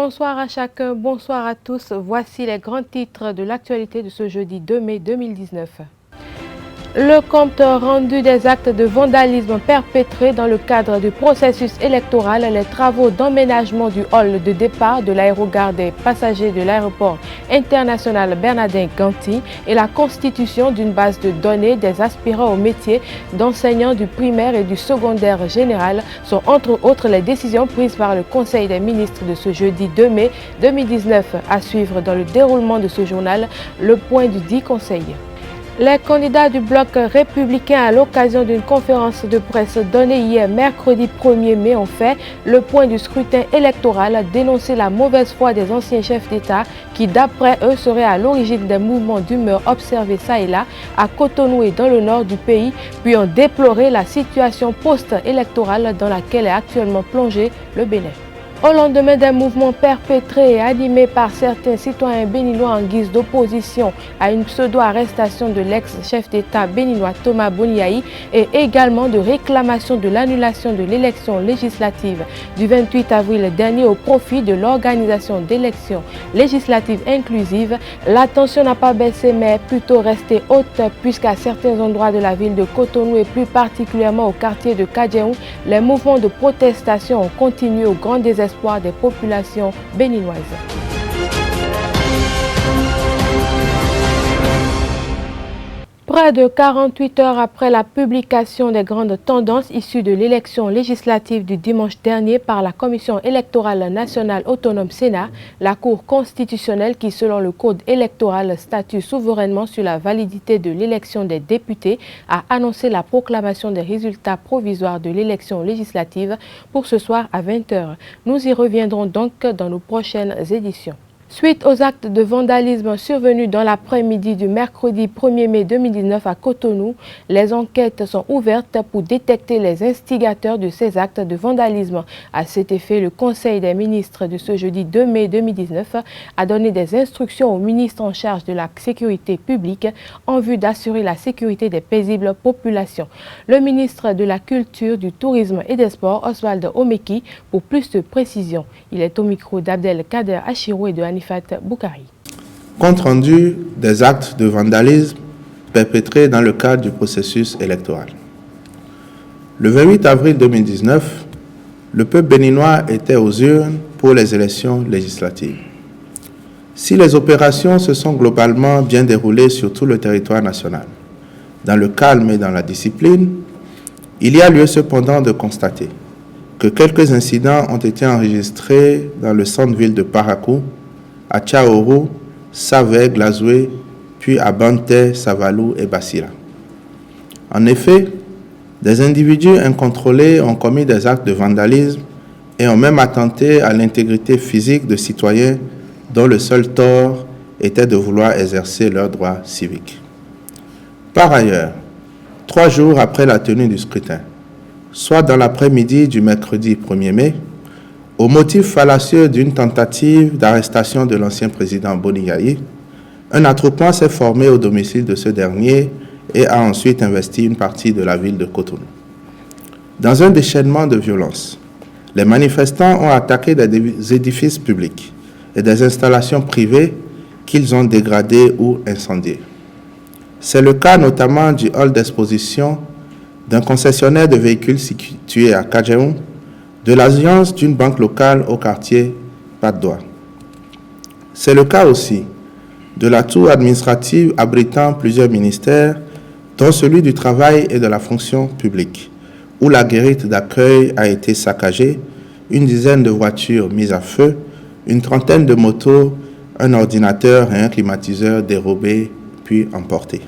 Bonsoir à chacun, bonsoir à tous. Voici les grands titres de l'actualité de ce jeudi 2 mai 2019. Le compte rendu des actes de vandalisme perpétrés dans le cadre du processus électoral, les travaux d'emménagement du hall de départ de l'aérogare des passagers de l'aéroport international Bernardin-Ganty et la constitution d'une base de données des aspirants au métier d'enseignants du primaire et du secondaire général sont entre autres les décisions prises par le Conseil des ministres de ce jeudi 2 mai 2019. À suivre dans le déroulement de ce journal, le point du dit Conseil. Les candidats du bloc républicain à l'occasion d'une conférence de presse donnée hier mercredi 1er mai ont fait le point du scrutin électoral, dénoncé la mauvaise foi des anciens chefs d'État qui d'après eux seraient à l'origine des mouvements d'humeur observés ça et là à Cotonou et dans le nord du pays, puis ont déploré la situation post-électorale dans laquelle est actuellement plongé le Bénin. Au lendemain des mouvements perpétrés et animés par certains citoyens béninois en guise d'opposition à une pseudo-arrestation de l'ex-chef d'État béninois Thomas Boniaï et également de réclamation de l'annulation de l'élection législative du 28 avril dernier au profit de l'organisation d'élections législatives inclusives, la tension n'a pas baissé mais est plutôt restée haute puisqu'à certains endroits de la ville de Cotonou et plus particulièrement au quartier de Kadjeou, les mouvements de protestation ont continué au grand désespoir des populations béninoises. Près de 48 heures après la publication des grandes tendances issues de l'élection législative du dimanche dernier par la Commission électorale nationale autonome Sénat, la Cour constitutionnelle qui, selon le Code électoral, statue souverainement sur la validité de l'élection des députés, a annoncé la proclamation des résultats provisoires de l'élection législative pour ce soir à 20 h. Nous y reviendrons donc dans nos prochaines éditions. Suite aux actes de vandalisme survenus dans l'après-midi du mercredi 1er mai 2019 à Cotonou, les enquêtes sont ouvertes pour détecter les instigateurs de ces actes de vandalisme. À cet effet, le Conseil des ministres de ce jeudi 2 mai 2019 a donné des instructions au ministre en charge de la sécurité publique en vue d'assurer la sécurité des paisibles populations. Le ministre de la Culture, du Tourisme et des Sports, Oswald Omeki, pour plus de précisions. Il est au micro d'Abdel Kader Achiro et de Boukari. Compte rendu des actes de vandalisme perpétrés dans le cadre du processus électoral. Le 28 avril 2019, le peuple béninois était aux urnes pour les élections législatives. Si les opérations se sont globalement bien déroulées sur tout le territoire national, dans le calme et dans la discipline, il y a lieu cependant de constater que quelques incidents ont été enregistrés dans le centre-ville de Parakou, à Tchaourou, Saveg, Glazoué, puis à Banté, Savalou et Bassira. En effet, des individus incontrôlés ont commis des actes de vandalisme et ont même attenté à l'intégrité physique de citoyens dont le seul tort était de vouloir exercer leurs droits civiques. Par ailleurs, 3 jours après la tenue du scrutin, soit dans l'après-midi du mercredi 1er mai, au motif fallacieux d'une tentative d'arrestation de l'ancien président Boniaï, un attroupement s'est formé au domicile de ce dernier et a ensuite investi une partie de la ville de Cotonou. Dans un déchaînement de violence, les manifestants ont attaqué des édifices publics et des installations privées qu'ils ont dégradées ou incendiées. C'est le cas notamment du hall d'exposition d'un concessionnaire de véhicules situé à Kadjeou, de l'alliance d'une banque locale au quartier Patte-d'Oie. C'est le cas aussi de la tour administrative abritant plusieurs ministères, dont celui du travail et de la fonction publique, où la guérite d'accueil a été saccagée, une dizaine de voitures mises à feu, une trentaine de motos, un ordinateur et un climatiseur dérobés puis emportés.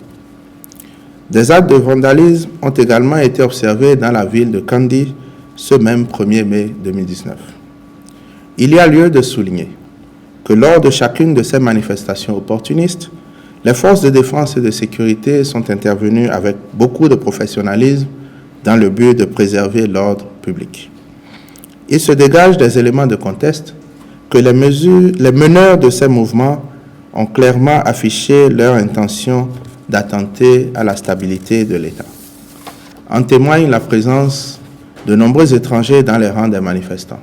Des actes de vandalisme ont également été observés dans la ville de Kandi, ce même 1er mai 2019. Il y a lieu de souligner que lors de chacune de ces manifestations opportunistes, les forces de défense et de sécurité sont intervenues avec beaucoup de professionnalisme dans le but de préserver l'ordre public. Il se dégage des éléments de contexte que les meneurs de ces mouvements ont clairement affiché leur intention d'attenter à la stabilité de l'État. En témoigne la présence de nombreux étrangers dans les rangs des manifestants.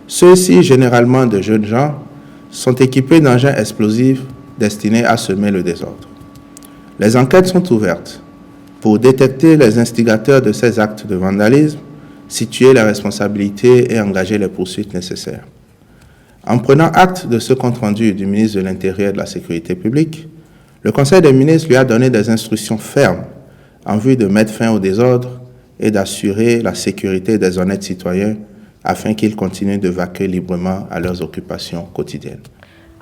Ceux-ci, généralement de jeunes gens, sont équipés d'engins explosifs destinés à semer le désordre. Les enquêtes sont ouvertes pour détecter les instigateurs de ces actes de vandalisme, situer les responsabilités et engager les poursuites nécessaires. En prenant acte de ce compte-rendu du ministre de l'Intérieur et de la Sécurité publique, le Conseil des ministres lui a donné des instructions fermes en vue de mettre fin au désordre et d'assurer la sécurité des honnêtes citoyens afin qu'ils continuent de vaquer librement à leurs occupations quotidiennes.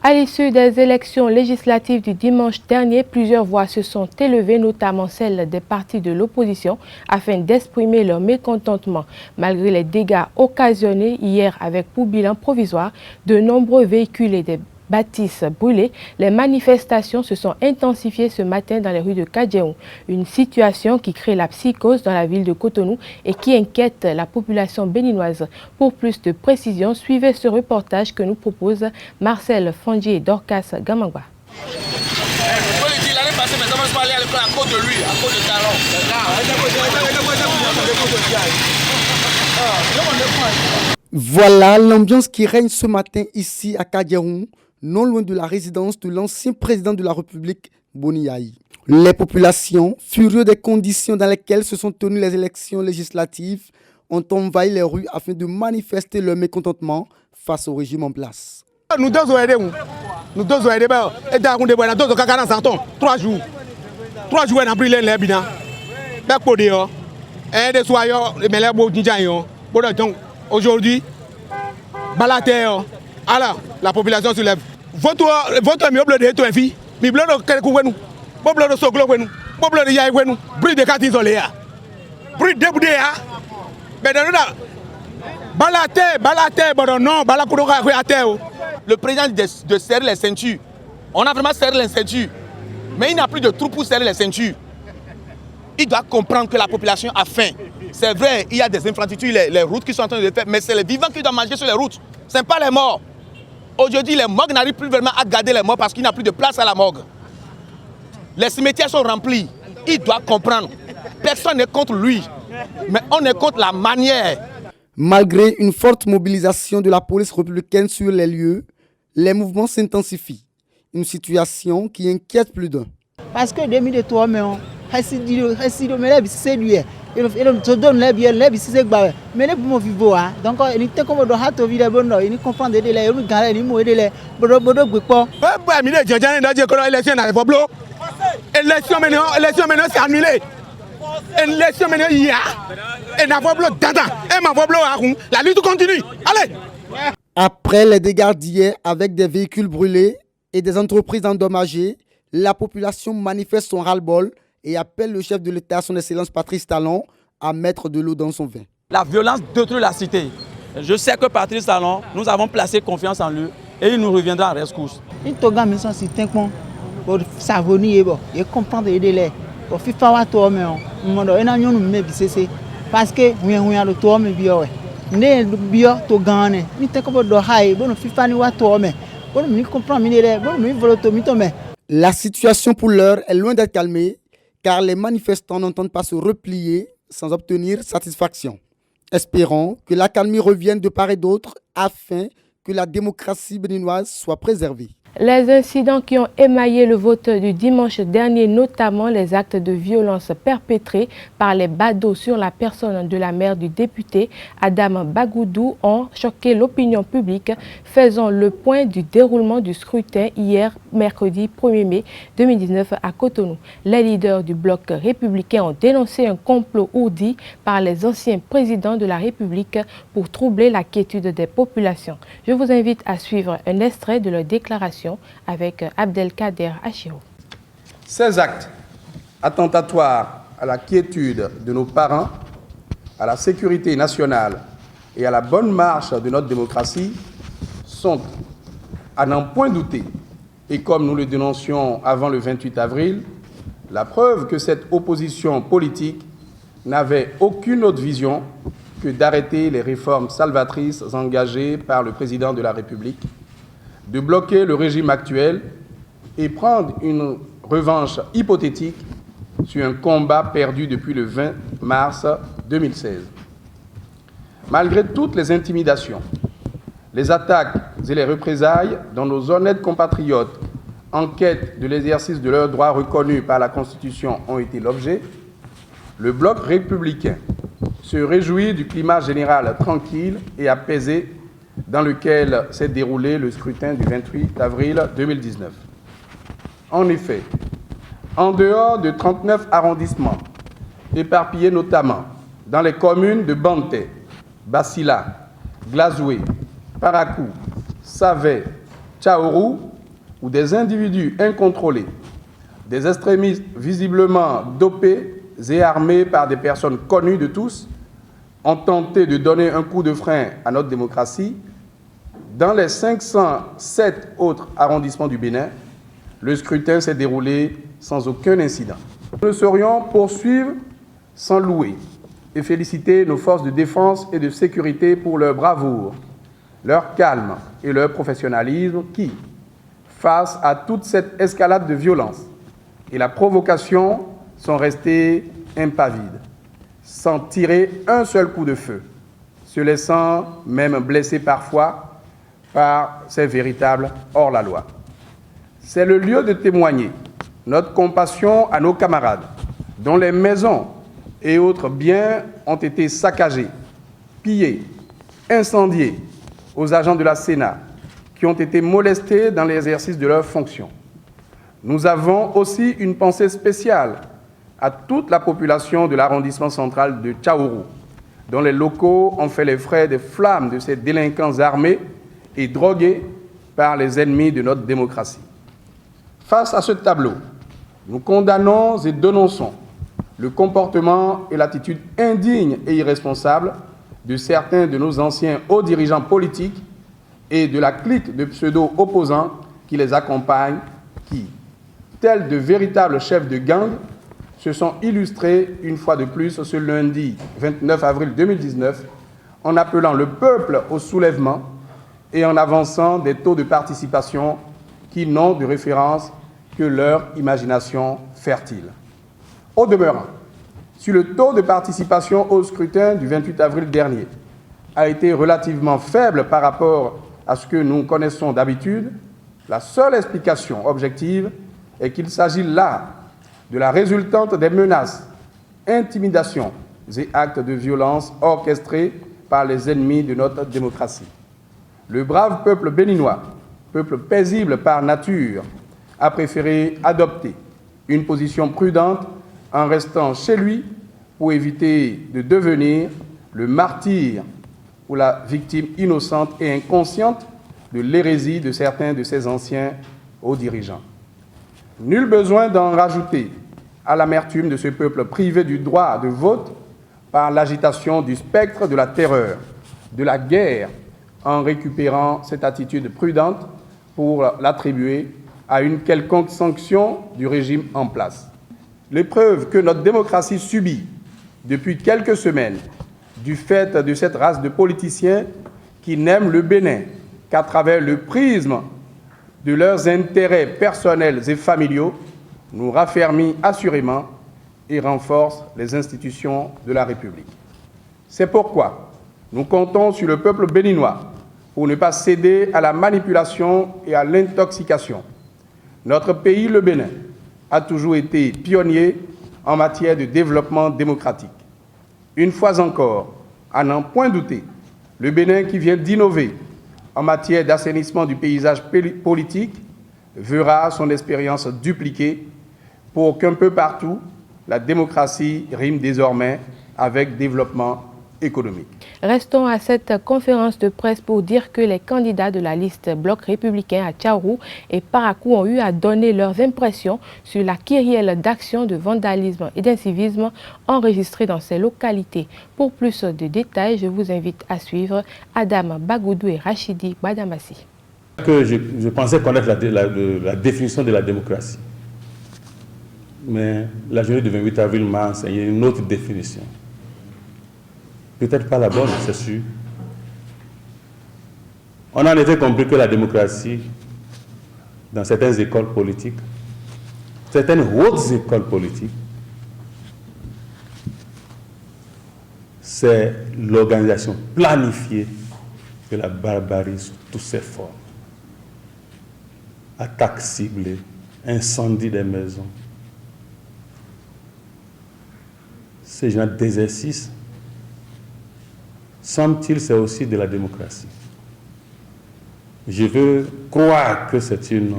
À l'issue des élections législatives du dimanche dernier, plusieurs voix se sont élevées, notamment celles des partis de l'opposition, afin d'exprimer leur mécontentement. Malgré les dégâts occasionnés hier avec pour bilan provisoire de nombreux véhicules et des bâtisses brûlées, les manifestations se sont intensifiées ce matin dans les rues de Kadjehoun. Une situation qui crée la psychose dans la ville de Cotonou et qui inquiète la population béninoise. Pour plus de précisions, suivez ce reportage que nous propose Marcel Fondier et Dorcas Gamangwa. Voilà l'ambiance qui règne ce matin ici à Kadjehoun, non loin de la résidence de l'ancien président de la République, Boni Yaye. Les populations, furieux des conditions dans lesquelles se sont tenues les élections législatives, ont envahi les rues afin de manifester leur mécontentement face au régime en place. Nous deux ont aidé, nous deux ont aidé, et dans le 3 jours. 3 jours, on a pris les bina. Et des soignants, les meilleurs mots aujourd'hui, Balater, alors la population se lève. Votre mieux bleu de toi, fille, mi bleu de Kelkouenou, bleu de Soglouenou, bleu de Yaïwenou, bruit de Katizoléa, bruit de Boudéa, mais Balater, non, Balakoudoka, le président de serrer les ceintures. On a vraiment serré les ceintures, mais il n'a plus de troupes pour serrer les ceintures. Il doit comprendre que la population a faim. C'est vrai, il y a des infrastructures, les routes qui sont en train de le faire, mais c'est les vivants qui doivent manger sur les routes. Ce n'est pas les morts. Aujourd'hui, les morgues n'arrivent plus vraiment à garder les morts parce qu'il n'y a plus de place à la morgue. Les cimetières sont remplis. Il doit comprendre. Personne n'est contre lui, mais on est contre la manière. Malgré une forte mobilisation de la police républicaine sur les lieux, les mouvements s'intensifient. Une situation qui inquiète plus d'un. Parce que 2003, mais on te donne les biens, les biens, mais les bons vivants. Donc, il était comme dans la vie de bonheur, il comprend des délais, il gagne les mots et les bodo guipo. Élection maintenant, c'est annulé. Élection maintenant, il y a. Et la lutte continue. Allez! Après les dégâts d'hier avec des véhicules brûlés et des entreprises endommagées, la population manifeste son ras-le-bol et appelle le chef de l'État, son Excellence Patrice Talon, à mettre de l'eau dans son vin. La violence détruit la cité. Je sais que Patrice Talon, nous avons placé confiance en lui et il nous reviendra en rescousse. Il te gagne mais c'est tellement pour savonner et comprendre les délais. Pour FIFA wa to me on mondo ena nyonu me bisese parce que on a le to me bio ne bio to gane ni te ko do hay bon FIFA ni wa to me bon ni comprendre mi le bon ni volo to mi to me. La situation pour l'heure est loin d'être calmée car les manifestants n'entendent pas se replier sans obtenir satisfaction. Espérons que l'accalmie revienne de part et d'autre afin que la démocratie béninoise soit préservée. Les incidents qui ont émaillé le vote du dimanche dernier, notamment les actes de violence perpétrés par les badauds sur la personne de la mère du député Adam Bagoudou, ont choqué l'opinion publique. Faisons le point du déroulement du scrutin hier, mercredi 1er mai 2019 à Cotonou. Les leaders du bloc républicain ont dénoncé un complot ourdi par les anciens présidents de la République pour troubler la quiétude des populations. Je vous invite à suivre un extrait de leur déclaration avec Abdelkader Achiro. Ces actes attentatoires à la quiétude de nos parents, à la sécurité nationale et à la bonne marche de notre démocratie sont, à n'en point douter, et comme nous le dénoncions avant le 28 avril, la preuve que cette opposition politique n'avait aucune autre vision que d'arrêter les réformes salvatrices engagées par le président de la République, de bloquer le régime actuel et prendre une revanche hypothétique sur un combat perdu depuis le 20 mars 2016. Malgré toutes les intimidations, les attaques et les représailles dont nos honnêtes compatriotes en quête de l'exercice de leurs droits reconnus par la Constitution ont été l'objet, le bloc républicain se réjouit du climat général tranquille et apaisé dans lequel s'est déroulé le scrutin du 28 avril 2019. En effet, en dehors de 39 arrondissements, éparpillés notamment dans les communes de Banté, Bassila, Glazoué, Parakou, Savé, Tchaourou, où des individus incontrôlés, des extrémistes visiblement dopés et armés par des personnes connues de tous, ont tenté de donner un coup de frein à notre démocratie, dans les 507 autres arrondissements du Bénin, le scrutin s'est déroulé sans aucun incident. Nous ne saurions poursuivre sans louer et féliciter nos forces de défense et de sécurité pour leur bravoure, leur calme et leur professionnalisme qui, face à toute cette escalade de violence et la provocation, sont restés impavides, sans tirer un seul coup de feu, se laissant même blesser parfois par ces véritables hors-la-loi. C'est le lieu de témoigner notre compassion à nos camarades dont les maisons et autres biens ont été saccagés, pillés, incendiés, aux agents de la Sénat qui ont été molestés dans l'exercice de leurs fonctions. Nous avons aussi une pensée spéciale à toute la population de l'arrondissement central de Tchaourou, dont les locaux ont fait les frais des flammes de ces délinquants armés et drogués par les ennemis de notre démocratie. Face à ce tableau, nous condamnons et dénonçons le comportement et l'attitude indigne et irresponsable de certains de nos anciens hauts dirigeants politiques et de la clique de pseudo-opposants qui les accompagnent, qui, tels de véritables chefs de gang, se sont illustrés une fois de plus ce lundi 29 avril 2019 en appelant le peuple au soulèvement et en avançant des taux de participation qui n'ont de référence que leur imagination fertile. Au demeurant, si le taux de participation au scrutin du 28 avril dernier a été relativement faible par rapport à ce que nous connaissons d'habitude, la seule explication objective est qu'il s'agit là de la résultante des menaces, intimidations et actes de violence orchestrés par les ennemis de notre démocratie. Le brave peuple béninois, peuple paisible par nature, a préféré adopter une position prudente en restant chez lui pour éviter de devenir le martyr ou la victime innocente et inconsciente de l'hérésie de certains de ses anciens hauts dirigeants. Nul besoin d'en rajouter à l'amertume de ce peuple privé du droit de vote par l'agitation du spectre de la terreur, de la guerre, en récupérant cette attitude prudente pour l'attribuer à une quelconque sanction du régime en place. L'épreuve que notre démocratie subit depuis quelques semaines du fait de cette race de politiciens qui n'aiment le Bénin qu'à travers le prisme de leurs intérêts personnels et familiaux, nous raffermit assurément et renforce les institutions de la République. C'est pourquoi nous comptons sur le peuple béninois pour ne pas céder à la manipulation et à l'intoxication. Notre pays, le Bénin, a toujours été pionnier en matière de développement démocratique. Une fois encore, à n'en point douter, le Bénin qui vient d'innover en matière d'assainissement du paysage politique verra son expérience dupliquée pour qu'un peu partout, la démocratie rime désormais avec développement économique. Restons à cette conférence de presse pour dire que les candidats de la liste Bloc républicain à Tchaourou et Parakou ont eu à donner leurs impressions sur la kyrielle d'actions de vandalisme et d'incivisme enregistrées dans ces localités. Pour plus de détails, je vous invite à suivre Adam Bagoudou et Rachidi Badamassi. Je pensais connaître la définition de la démocratie. Mais la journée du 28 avril m'a enseigné une autre définition. Peut-être pas la bonne, c'est sûr. On a en effet compris que la démocratie, dans certaines écoles politiques, certaines hautes écoles politiques, c'est l'organisation planifiée de la barbarie sous toutes ses formes. Attaques ciblées, incendie des maisons. Ce genre d'exercice, semble-t-il, c'est aussi de la démocratie. Je veux croire que c'est une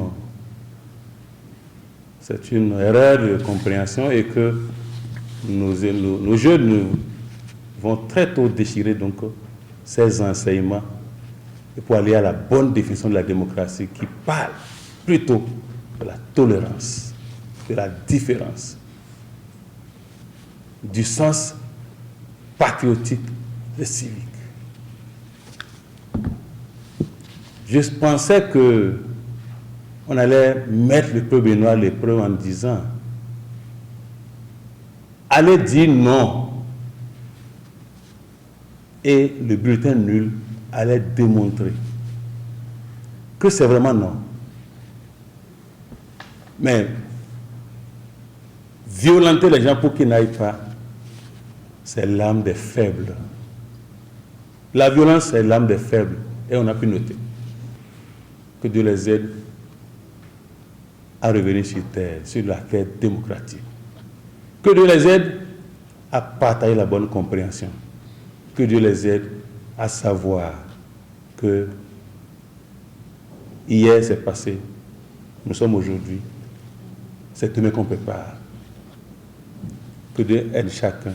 erreur de compréhension et que nos jeunes vont très tôt déchirer donc ces enseignements pour aller à la bonne définition de la démocratie qui parle plutôt de la tolérance, de la différence, du sens patriotique et civique. Je pensais qu'on allait mettre le peuple béninois à l'épreuve en disant allez dire non et le bulletin nul allait démontrer que c'est vraiment non. Mais violenter les gens pour qu'ils n'aillent pas, c'est l'âme des faibles. La violence, c'est l'âme des faibles. Et on a pu noter que Dieu les aide à revenir sur terre, sur la quête démocratique. Que Dieu les aide à partager la bonne compréhension. Que Dieu les aide à savoir que hier c'est passé, nous sommes aujourd'hui, c'est demain qu'on prépare. Que Dieu aide chacun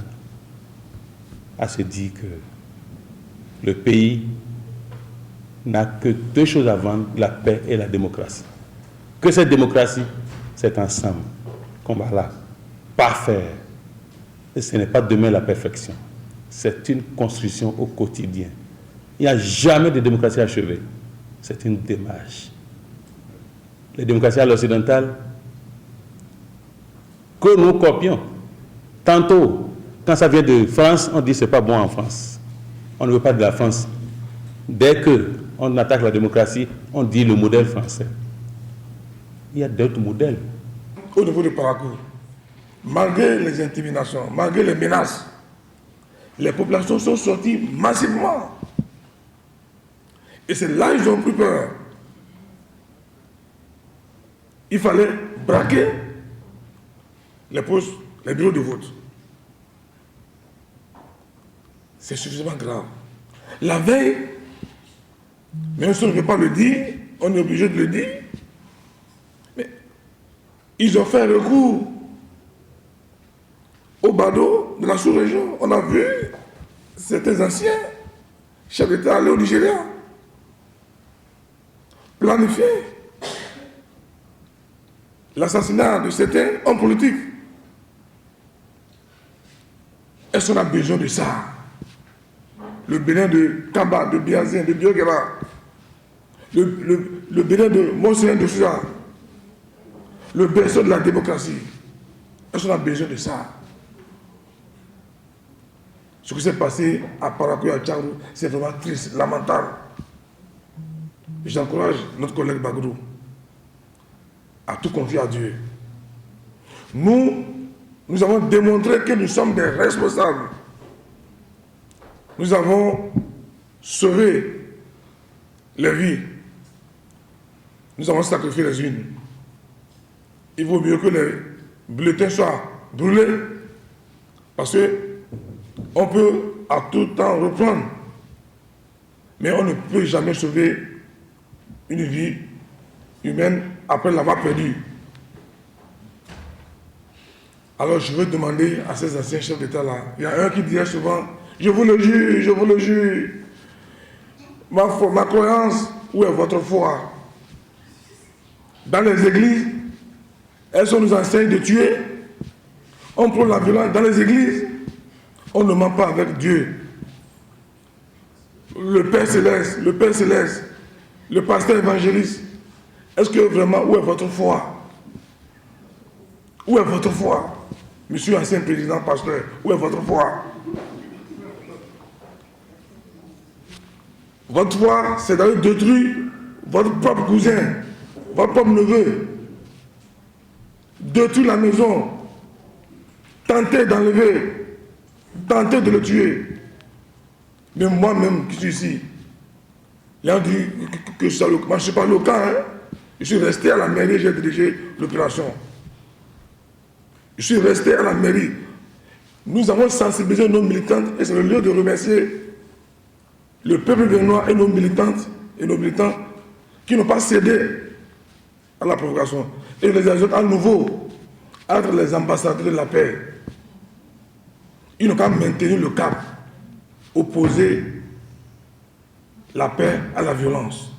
à se dire que le pays n'a que deux choses à vendre, la paix et la démocratie. Que cette démocratie, c'est ensemble qu'on va là parfaire. Et ce n'est pas demain la perfection. C'est une construction au quotidien. Il n'y a jamais de démocratie achevée. C'est une démarche. Les démocraties à l'occidental, que nous copions. Tantôt, quand ça vient de France, on dit que ce n'est pas bon en France. On ne veut pas de la France. Dès qu'on attaque la démocratie, on dit le modèle français. Il y a d'autres modèles. Au niveau du parcours, malgré les intimidations, malgré les menaces, les populations sont sorties massivement. Et c'est là qu'ils ont pris peur. Il fallait braquer les postes, les bureaux de vote. C'est suffisamment grave. La veille, même si on ne veut pas le dire, on est obligé de le dire, mais ils ont fait recours au Bado de la sous-région. On a vu certains anciens chefs d'État aller au Nigeria, planifier l'assassinat de certains hommes politiques. Est-ce qu'on a besoin de ça? Le Bénin de Kaba, de Biazin, de Biogera, le Bénin de Monseigneur de Souza, le berceau de la démocratie. Est-ce qu'on a besoin de ça? Ce qui s'est passé à Parakou et à Tcharou, c'est vraiment triste, lamentable. J'encourage notre collègue Bagoudou à tout confier à Dieu. Nous avons démontré que nous sommes des responsables. Nous avons sauvé les vies. Nous avons sacrifié les unes. Il vaut mieux que les bulletins soient brûlés parce qu'on peut à tout temps reprendre. Mais on ne peut jamais sauver une vie humaine après l'avoir perdue. Alors je veux demander à ces anciens chefs d'État-là, il y a un qui disait souvent, je vous le jure, je vous le jure, ma croyance, où est votre foi? Dans les églises, elles nous enseignent de tuer, on prend la violence. Dans les églises, on ne ment pas avec Dieu. Le Père Céleste, le pasteur évangéliste, est-ce que vraiment, où est votre foi? Où est votre foi? Monsieur ancien président, pasteur, où est votre foi? Votre foi, c'est d'aller détruire votre propre cousin, votre propre neveu, détruire la maison, tenter d'enlever, tenter de le tuer. Mais moi-même qui suis ici, Les gens disent que ça, moi je ne suis pas le cas. Hein. Je suis resté à la mairie, j'ai dirigé l'opération. Je suis resté à la mairie. Nous avons sensibilisé nos militantes et c'est le lieu de remercier le peuple béninois et nos militantes et nos militants qui n'ont pas cédé à la provocation. Et les ajoute à nouveau entre les ambassadeurs de la paix. Ils n'ont qu'à maintenir le cap, opposer la paix à la violence.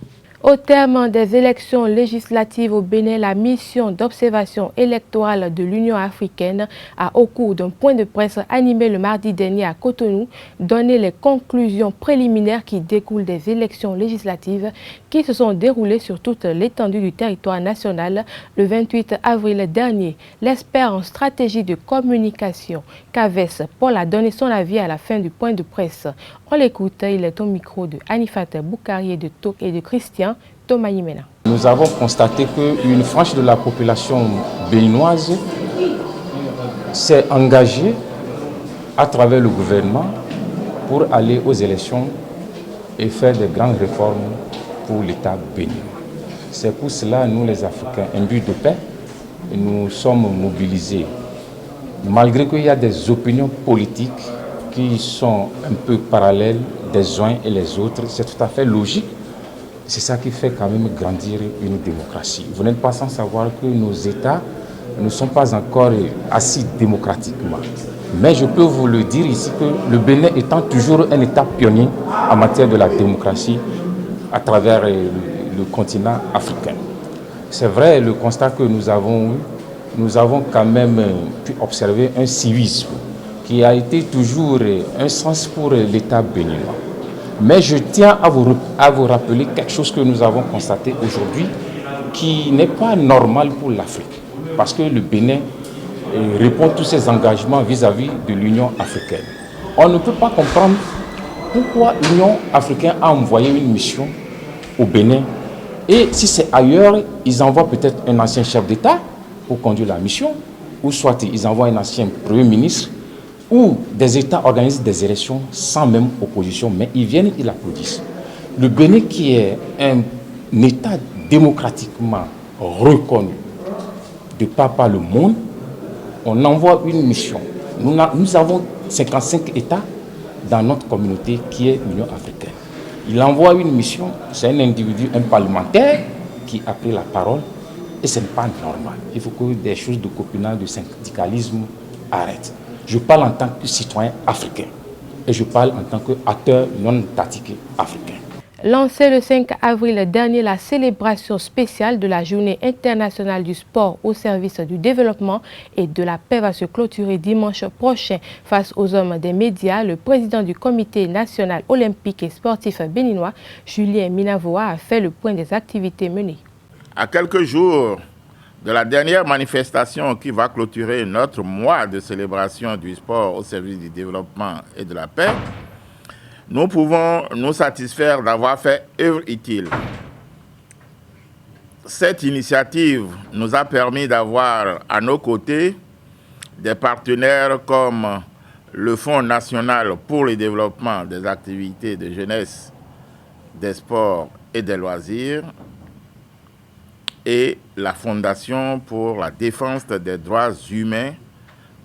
Au terme des élections législatives au Bénin, la mission d'observation électorale de l'Union africaine a, au cours d'un point de presse animé le mardi dernier à Cotonou, donné les conclusions préliminaires qui découlent des élections législatives qui se sont déroulées sur toute l'étendue du territoire national le 28 avril dernier. L'expert en stratégie de communication, Kaves Paul, a donné son avis à la fin du point de presse. On l'écoute, il est au micro de Anifat Boukari de Tok et de Christian Thomas Yimena. Nous avons constaté qu'une frange de la population béninoise s'est engagée à travers le gouvernement pour aller aux élections et faire des grandes réformes pour l'État béninois. C'est pour cela, nous les Africains, imbus de paix, nous sommes mobilisés. Malgré qu'il y a des opinions politiques qui sont un peu parallèles des uns et les autres, c'est tout à fait logique. C'est ça qui fait quand même grandir une démocratie. Vous n'êtes pas sans savoir que nos États ne sont pas encore assis démocratiquement. Mais je peux vous le dire ici que le Bénin étant toujours un État pionnier en matière de la démocratie à travers le continent africain. C'est vrai, le constat que nous avons eu, nous avons quand même pu observer un civisme qui a été toujours un sens pour l'État béninois. Mais je tiens à vous rappeler quelque chose que nous avons constaté aujourd'hui qui n'est pas normal pour l'Afrique. Parce que le Bénin répond à tous ses engagements vis-à-vis de l'Union africaine. On ne peut pas comprendre pourquoi l'Union africaine a envoyé une mission au Bénin. Et si c'est ailleurs, ils envoient peut-être un ancien chef d'État pour conduire la mission, ou soit ils envoient un ancien Premier ministre, où des États organisent des élections sans même opposition, mais ils viennent, ils applaudissent. Le Bénin, qui est un État démocratiquement reconnu de par le monde, on envoie une mission. Nous avons 55 États dans notre communauté qui est l'Union africaine. Il envoie une mission, c'est un individu, un parlementaire qui a pris la parole, et ce n'est pas normal. Il faut que des choses de copinage, de syndicalisme arrêtent. Je parle en tant que citoyen africain et je parle en tant qu'acteur non étatique africain. Lancée le 5 avril dernier, la célébration spéciale de la Journée internationale du sport au service du développement et de la paix va se clôturer dimanche prochain. Face aux hommes des médias, le président du Comité national olympique et sportif béninois, Julien Minavoa, a fait le point des activités menées. À quelques jours de la dernière manifestation qui va clôturer notre mois de célébration du sport au service du développement et de la paix, nous pouvons nous satisfaire d'avoir fait œuvre utile. Cette initiative nous a permis d'avoir à nos côtés des partenaires comme le Fonds national pour le développement des activités de jeunesse, des sports et des loisirs, et la Fondation pour la défense des droits humains,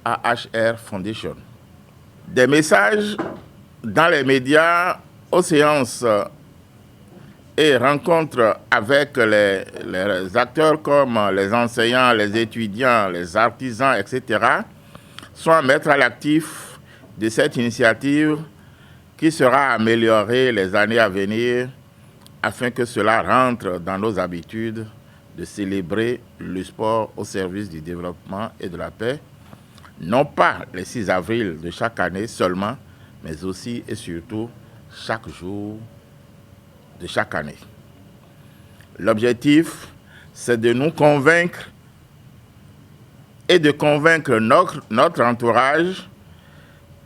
AHR Foundation. Des messages dans les médias, aux séances et rencontres avec les acteurs comme les enseignants, les étudiants, les artisans, etc., sont à mettre à l'actif de cette initiative qui sera améliorée les années à venir afin que cela rentre dans nos habitudes de célébrer le sport au service du développement et de la paix, non pas le 6 avril de chaque année seulement, mais aussi et surtout chaque jour de chaque année. L'objectif, c'est de nous convaincre et de convaincre notre entourage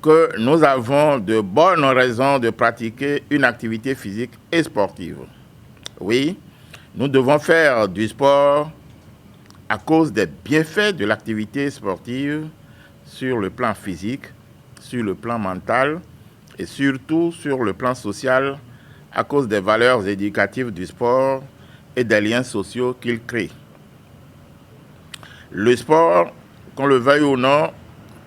que nous avons de bonnes raisons de pratiquer une activité physique et sportive. Oui, nous devons faire du sport à cause des bienfaits de l'activité sportive sur le plan physique, sur le plan mental et surtout sur le plan social à cause des valeurs éducatives du sport et des liens sociaux qu'il crée. Le sport, qu'on le veuille ou non,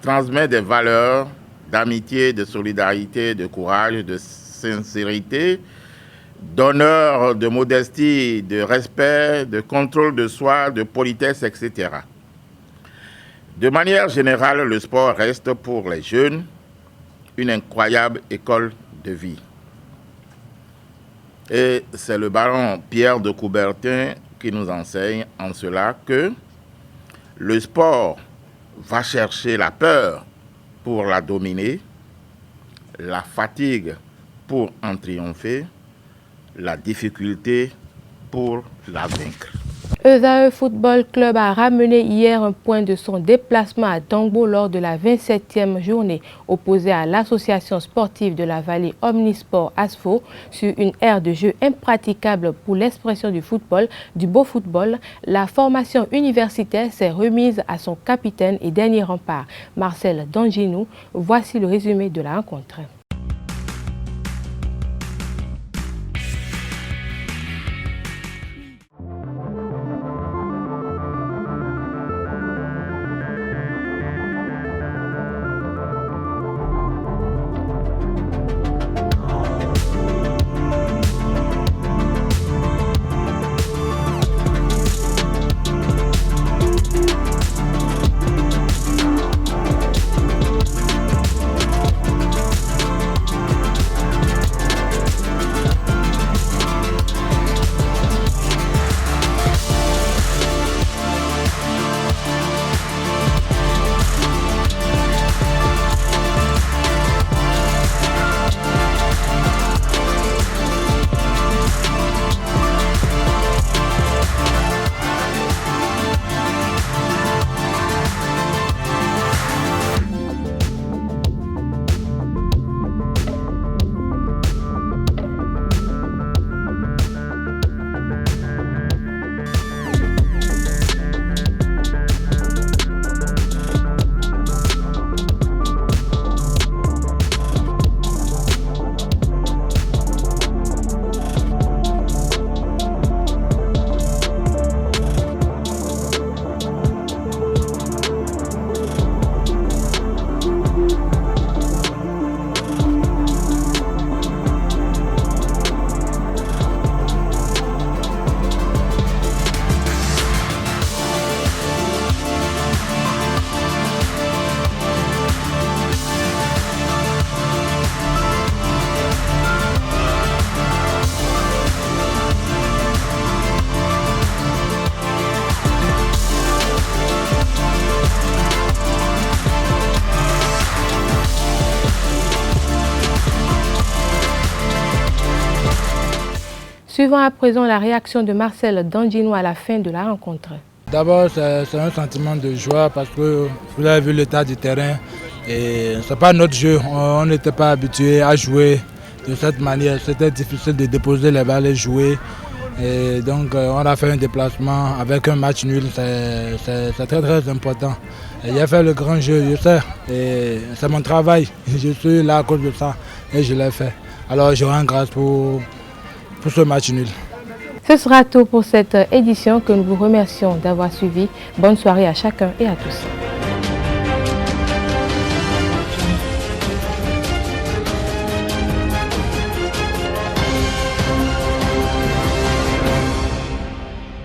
transmet des valeurs d'amitié, de solidarité, de courage, de sincérité, d'honneur, de modestie, de respect, de contrôle de soi, de politesse, etc. De manière générale, le sport reste pour les jeunes une incroyable école de vie. Et c'est le baron Pierre de Coubertin qui nous enseigne en cela que le sport va chercher la peur pour la dominer, la fatigue pour en triompher, la difficulté pour la vaincre. ESAE Football Club a ramené hier un point de son déplacement à Tangbo lors de la 27e journée opposée à l'association sportive de la vallée Omnisport ASFO sur une aire de jeu impraticable pour l'expression du football, du beau football. La formation universitaire s'est remise à son capitaine et dernier rempart, Marcel Danginou. Voici le résumé de la rencontre. Suivons à présent la réaction de Marcel Danginou à la fin de la rencontre. D'abord, c'est un sentiment de joie parce que vous avez vu l'état du terrain et ce n'est pas notre jeu. On n'était pas habitué à jouer de cette manière. C'était difficile de déposer les balles et jouer. Et donc, on a fait un déplacement avec un match nul. C'est très très important. J'ai fait le grand jeu, je sais. Et c'est mon travail. Je suis là à cause de ça et je l'ai fait. Alors, je rends grâce pour ce match nul. Ce sera tout pour cette édition que nous vous remercions d'avoir suivi. Bonne soirée à chacun et à tous.